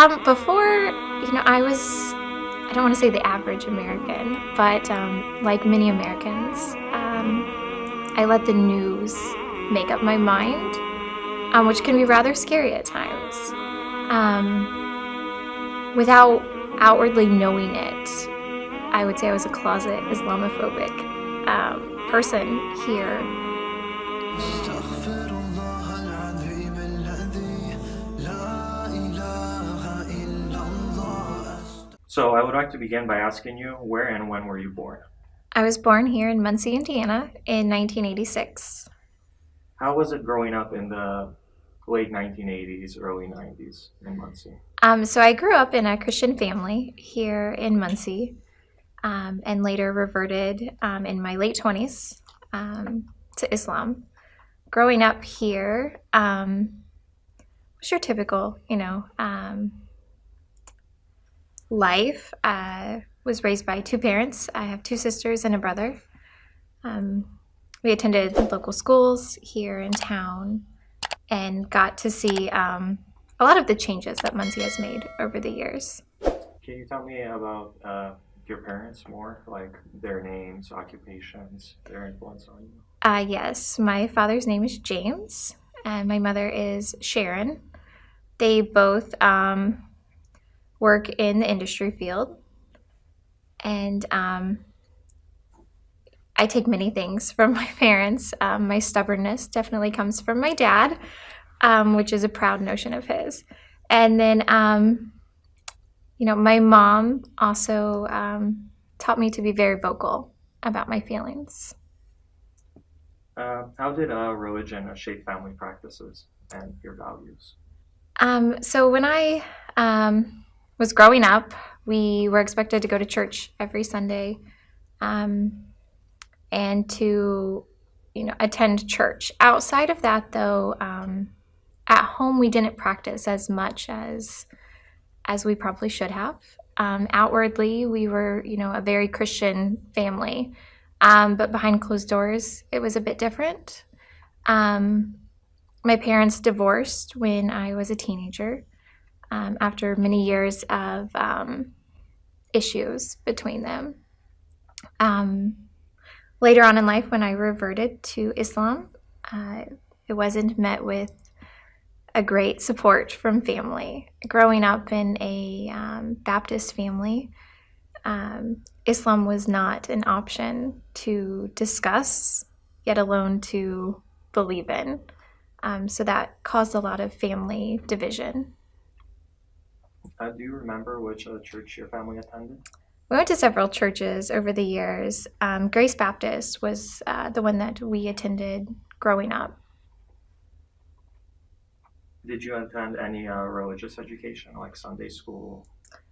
Before, I don't want to say the average American, but like many Americans, I let the news make up my mind, which can be rather scary at times. Without outwardly knowing it, I would say I was a closet Islamophobic person here. So I would like to begin by asking you, where and when were you born? I was born here in Muncie, Indiana in 1986. How was it growing up in the late 1980s, early 90s in Muncie? So I grew up in a Christian family here in Muncie, and later reverted in my late 20s to Islam. Growing up here was your typical, life. Was raised by two parents. I have two sisters and a brother. We attended local schools here in town and got to see a lot of the changes that Muncie has made over the years. Can you tell me about your parents more, like their names, occupations, their influence on you? Yes, my father's name is James, and my mother is Sharon. They both work in the industry field, and I take many things from my parents. My stubbornness definitely comes from my dad, which is a proud notion of his. And then, my mom also taught me to be very vocal about my feelings. How did religion shape family practices and your values? So when I was growing up, we were expected to go to church every Sunday, and to, attend church. Outside of that, though, at home we didn't practice as much as we probably should have. Outwardly, we were, a very Christian family, but behind closed doors, it was a bit different. My parents divorced when I was a teenager, after many years of issues between them. Later on in life, when I reverted to Islam, it wasn't met with a great support from family. Growing up in a Baptist family, Islam was not an option to discuss, yet alone to believe in. So that caused a lot of family division. Do you remember which church your family attended? We went to several churches over the years. Grace Baptist was the one that we attended growing up. Did you attend any religious education, like Sunday school?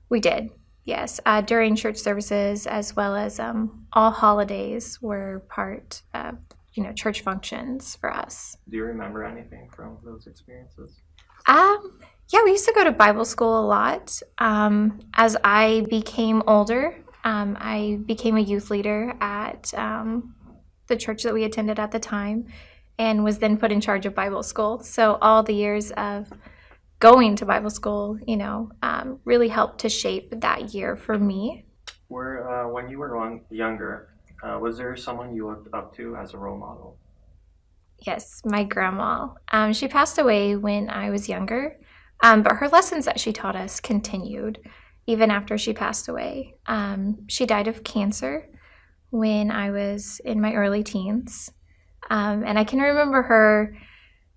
We did, yes. During church services, as well as all holidays were part of, church functions for us. Do you remember anything from those experiences? Yeah, we used to go to Bible school a lot. As I became older, I became a youth leader at the church that we attended at the time, and was then put in charge of Bible school. So all the years of going to Bible school, really helped to shape that year for me. When you were younger, was there someone you looked up to as a role model? Yes, my grandma. She passed away when I was younger, but her lessons that she taught us continued even after she passed away. She died of cancer when I was in my early teens. And I can remember her,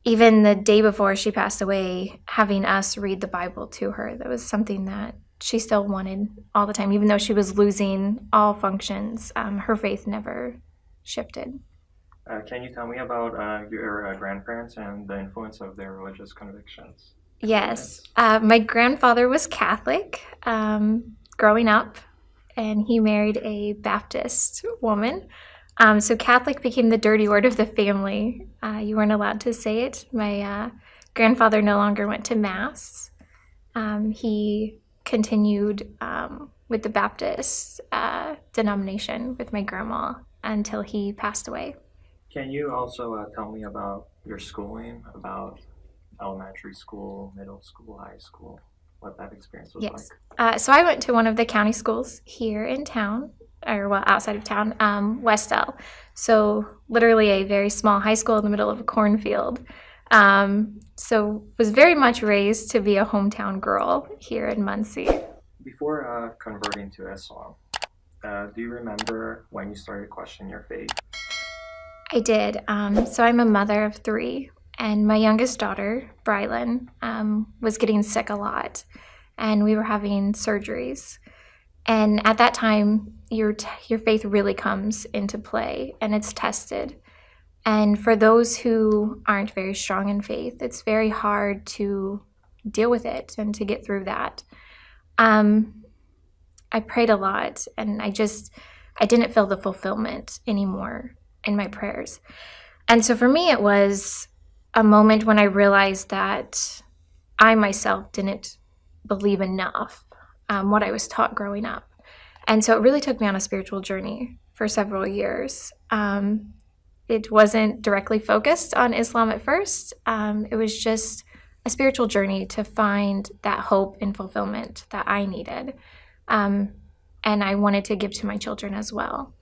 even the day before she passed away, having us read the Bible to her. That was something that she still wanted all the time. Even though she was losing all functions, her faith never shifted. Can you tell me about your grandparents and the influence of their religious convictions? Yes, my grandfather was Catholic growing up, and he married a Baptist woman. So Catholic became the dirty word of the family. You weren't allowed to say it. My grandfather no longer went to Mass. He continued with the Baptist denomination with my grandma until he passed away. Can you also tell me about your schooling, about elementary school, middle school, high school? what that experience was like. Yes. So I went to one of the county schools here in town, or well, outside of town, Westell. So literally a very small high school in the middle of a cornfield. So was very much raised to be a hometown girl here in Muncie. Before converting to Islam, do you remember when you started questioning your faith? I did. So I'm a mother of three, and my youngest daughter, Brylan, was getting sick a lot, and we were having surgeries. And at that time, your faith really comes into play, and it's tested. And for those who aren't very strong in faith, it's very hard to deal with it and to get through that. Um, I prayed a lot, and I didn't feel the fulfillment anymore in my prayers. And so for me, it was a moment when I realized that I myself didn't believe enough what I was taught growing up. And so it really took me on a spiritual journey for several years. It wasn't directly focused on Islam at first. It was just a spiritual journey to find that hope and fulfillment that I needed. And I wanted to give to my children as well.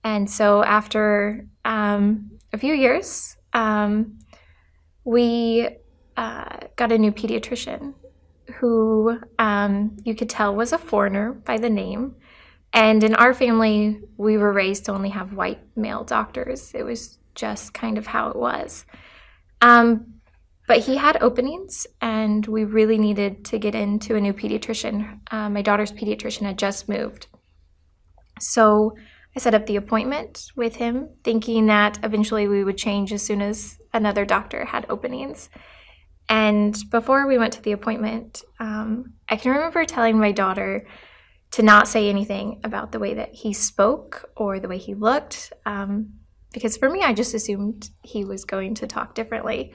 And so after a few years, we got a new pediatrician who you could tell was a foreigner by the name. And in our family, we were raised to only have white male doctors. It was just kind of how it was. But he had openings, and we really needed to get into a new pediatrician. My daughter's pediatrician had just moved. So I set up the appointment with him, thinking that eventually we would change as soon as another doctor had openings. And before we went to the appointment, I can remember telling my daughter to not say anything about the way that he spoke or the way he looked, because for me, I just assumed he was going to talk differently.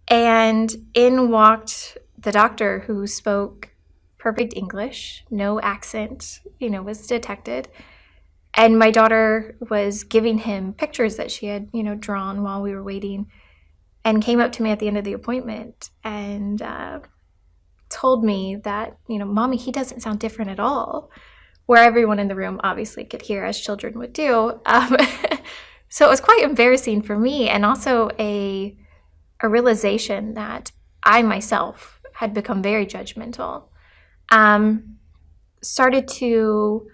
And in walked the doctor, who spoke perfect English, no accent, was detected. And my daughter was giving him pictures that she had, drawn while we were waiting, and came up to me at the end of the appointment and told me that, Mommy, he doesn't sound different at all, where everyone in the room obviously could hear, as children would do. So it was quite embarrassing for me, and also a realization that I myself had become very judgmental. Started to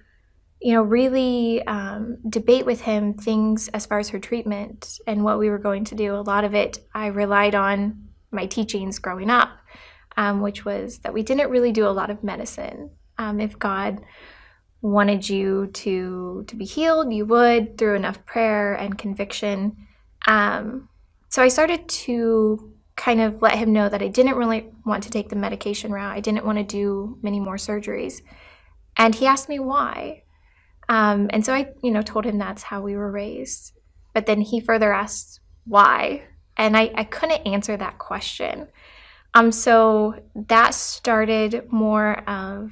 really debate with him things as far as her treatment and what we were going to do. A lot of it, I relied on my teachings growing up, which was that we didn't really do a lot of medicine. If God wanted you to be healed, you would, through enough prayer and conviction. So I started to kind of let him know that I didn't really want to take the medication route. I didn't want to do many more surgeries. And he asked me why. And so I, told him that's how we were raised. But then he further asked why. And I couldn't answer that question. So that started more of,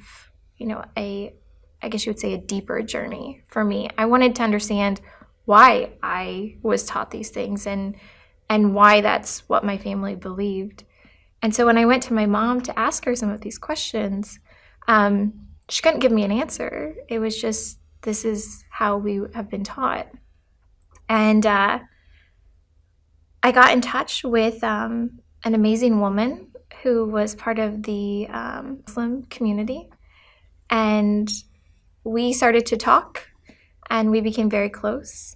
I guess you would say, a deeper journey for me. I wanted to understand why I was taught these things and why that's what my family believed. And so when I went to my mom to ask her some of these questions, she couldn't give me an answer. It was just, this is how we have been taught. And I got in touch with an amazing woman who was part of the Muslim community. And we started to talk, and we became very close.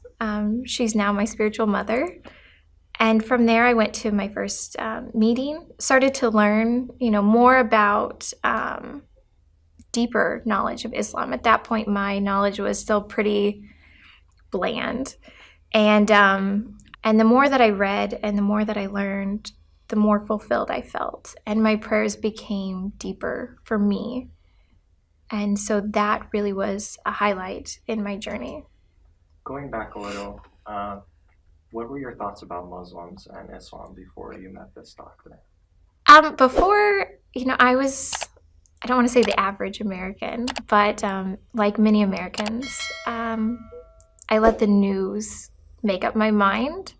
She's now my spiritual mother. And from there, I went to my first meeting, started to learn, more about deeper knowledge of Islam. At that point, my knowledge was still pretty bland. And the more that I read and the more that I learned, the more fulfilled I felt. And my prayers became deeper for me. And so that really was a highlight in my journey. Going back a little, what were your thoughts about Muslims and Islam before you met this doctor? Before, I don't want to say the average American, but like many Americans, I let the news make up my mind,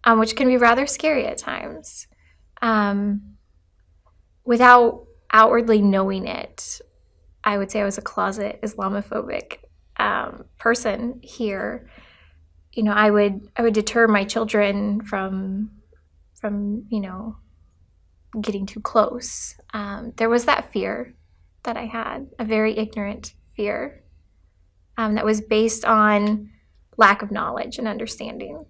which can be rather scary at times. Without outwardly knowing it, I would say I was a closet Islamophobic person here. I would deter my children from getting too close. There was that fear that I had, a very ignorant fear that was based on lack of knowledge and understanding.